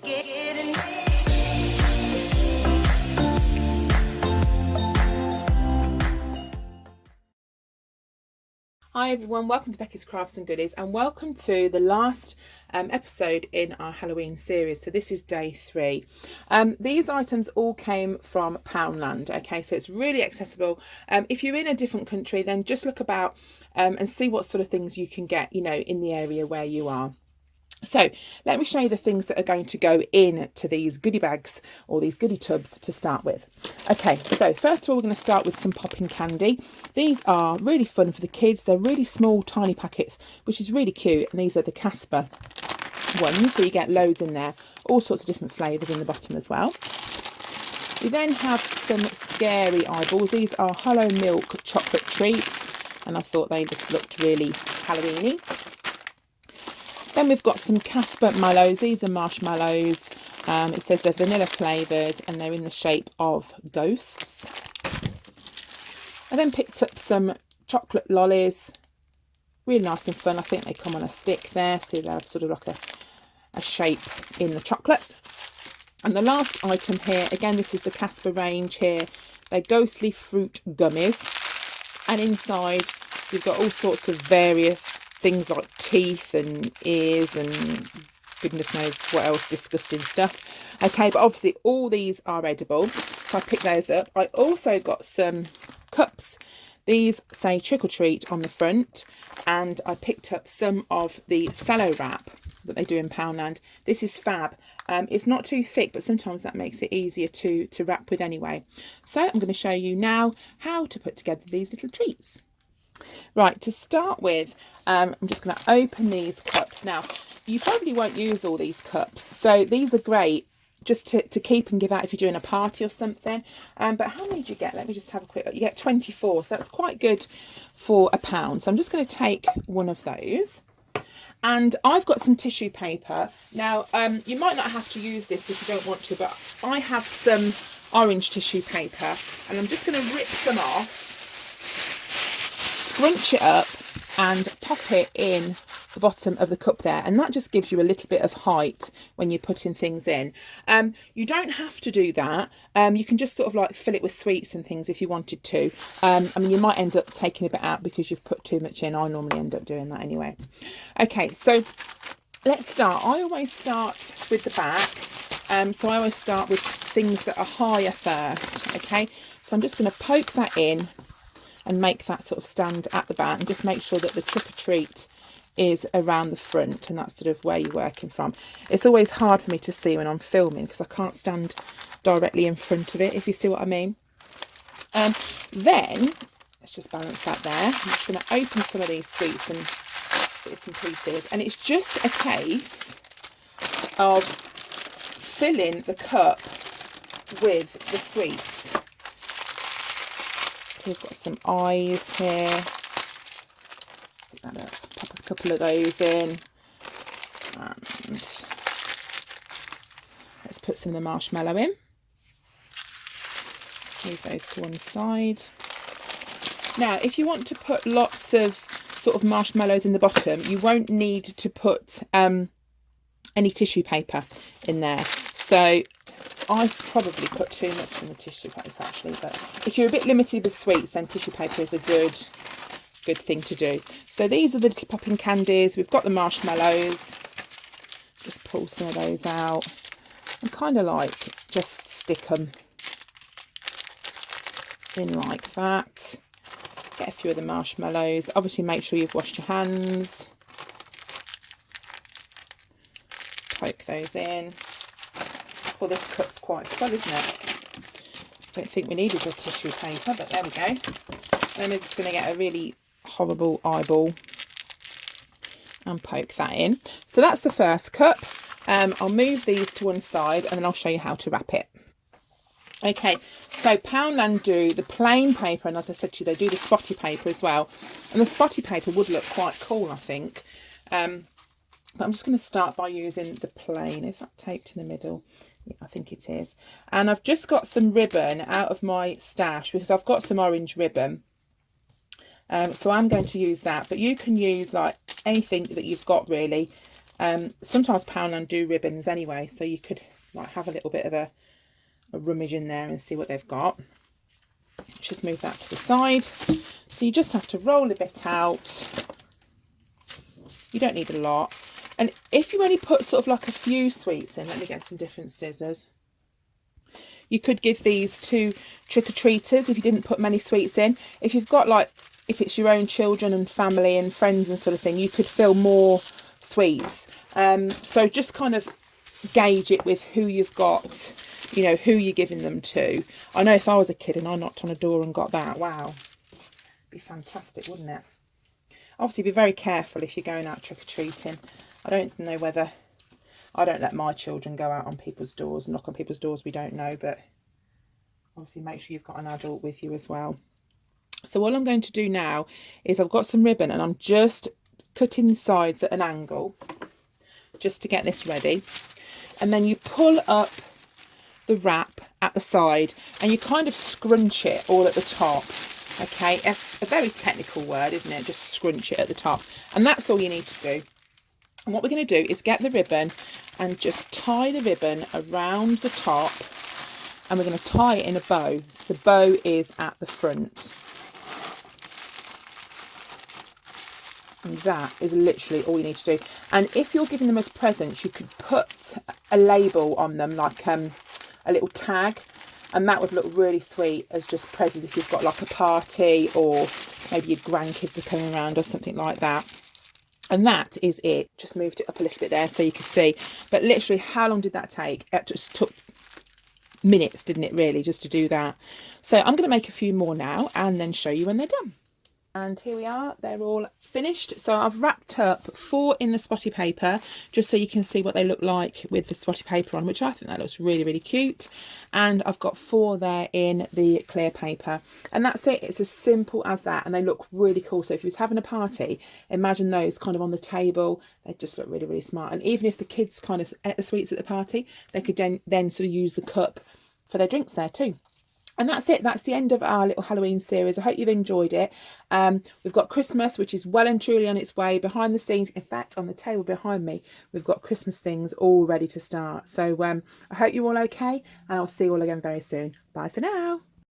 Hi everyone, welcome to Becky's Crafts and Goodies, and welcome to the last episode in our Halloween series. So this is day 3. These items all came from Poundland, okay, so it's really accessible. If you're in a different country, then just look about and see what sort of things you can get, you know, in the area where you are. So let me show you the things that are going to go in to these goodie bags or these goodie tubs to start with. Okay, so first of all, we're going to start with some popping candy. These are really fun for the kids. They're really small, tiny packets, which is really cute. And these are the Casper ones, so you get loads in there, all sorts of different flavours in the bottom as well. We then have some scary eyeballs. These are hollow milk chocolate treats, and I thought they just looked really Halloweeny. Then we've got some Casper mallows. These are marshmallows. It says they're vanilla flavoured and they're in the shape of ghosts. I then picked up some chocolate lollies. Really nice and fun. I think they come on a stick there, so they have sort of like a shape in the chocolate. And the last item here, again, this is the Casper range here. They're ghostly fruit gummies. And inside, you've got all sorts of various things like teeth and ears and goodness knows what else disgusting stuff. Okay, but obviously all these are edible, so I picked those up. I also got some cups. These say trick or treat on the front, and I picked up some of the cello wrap that they do in Poundland. This is fab. It's not too thick, but sometimes that makes it easier to wrap with anyway. So I'm going to show you now how to put together these little treats. Right, to start with, I'm just going to open these cups. Now, you probably won't use all these cups, so these are great just to keep and give out if you're doing a party or something. But how many do you get? Let me just have a quick look. You get 24, so that's quite good for £1. So I'm just going to take one of those. And I've got some tissue paper. Now, you might not have to use this if you don't want to, but I have some orange tissue paper, and I'm just going to rip some off, scrunch it up and pop it in the bottom of the cup there, and that just gives you a little bit of height when you're putting things in. You don't have to do that. You can just sort of like fill it with sweets and things if you wanted to. I mean, you might end up taking a bit out because you've put too much in. I normally end up doing that anyway. Okay, so let's start. I always start with the back. So I always start with things that are higher first. Okay, so I'm just going to poke that in and make that sort of stand at the back, and just make sure that the trick or treat is around the front, and that's sort of where you're working from. It's always hard for me to see when I'm filming because I can't stand directly in front of it, if you see what I mean. Then let's just balance that there. I'm just going to open some of these sweets and bits and pieces, and it's just a case of filling the cup with the sweets. We've got some eyes here. Pick that up, pop a couple of those in, and let's put some of the marshmallow in. Move those to one side. Now, if you want to put lots of sort of marshmallows in the bottom, you won't need to put any tissue paper in there. So I've probably put too much in the tissue paper actually, but if you're a bit limited with sweets, then tissue paper is a good thing to do. So these are the little popping candies. We've got the marshmallows. Just pull some of those out and kind of like just stick them in like that. Get a few of the marshmallows. Obviously make sure you've washed your hands. Poke those in. Well, this cup's quite full, isn't it? Don't think we needed the tissue paper, but there we go. And then we're just going to get a really horrible eyeball and poke that in. So that's the first cup. I'll move these to one side and then I'll show you how to wrap it. Okay, so Poundland do the plain paper, and as I said to you, they do the spotty paper as well. And the spotty paper would look quite cool, I think. But I'm just going to start by using the plain. Is that taped in the middle? Yeah, I think it is. And I've just got some ribbon out of my stash because I've got some orange ribbon. So I'm going to use that, but you can use like anything that you've got really. Sometimes Poundland do ribbons anyway, so you could like have a little bit of a rummage in there and see what they've got. Just move that to the side. So you just have to roll a bit out. You don't need a lot. And if you only put sort of like a few sweets in, let me get some different scissors. You could give these to trick-or-treaters if you didn't put many sweets in. If you've got like, if it's your own children and family and friends and sort of thing, you could fill more sweets. So just kind of gauge it with who you've got, you know, who you're giving them to. I know if I was a kid and I knocked on a door and got that, wow, it'd be fantastic, wouldn't it? Obviously be very careful if you're going out trick-or-treating. I don't know whether, I don't let my children go out on people's doors, knock on people's doors we don't know, but obviously make sure you've got an adult with you as well. So what I'm going to do now is I've got some ribbon and I'm just cutting the sides at an angle just to get this ready. And then you pull up the wrap at the side and you kind of scrunch it all at the top. Okay, it's a very technical word, isn't it? Just scrunch it at the top. And that's all you need to do. And what we're going to do is get the ribbon and just tie the ribbon around the top. And we're going to tie it in a bow. So the bow is at the front. And that is literally all you need to do. And if you're giving them as presents, you could put a label on them, like a little tag. And that would look really sweet as just presents if you've got like a party or maybe your grandkids are coming around or something like that. And that is it. Just moved it up a little bit there so you could see. But literally, how long did that take? It just took minutes, didn't it, really, just to do that. So I'm going to make a few more now and then show you when they're done. And here we are, they're all finished. So I've wrapped up 4 in the spotty paper, just so you can see what they look like with the spotty paper on, which I think that looks really, really cute. And I've got 4 there in the clear paper. And that's it, it's as simple as that. And they look really cool. So if you was having a party, imagine those kind of on the table. They just look really, really smart. And even if the kids kind of ate the sweets at the party, they could then sort of use the cup for their drinks there too. And that's it. That's the end of our little Halloween series. I hope you've enjoyed it. We've got Christmas, which is well and truly on its way behind the scenes. In fact, on the table behind me, we've got Christmas things all ready to start. So I hope you're all okay. And I'll see you all again very soon. Bye for now.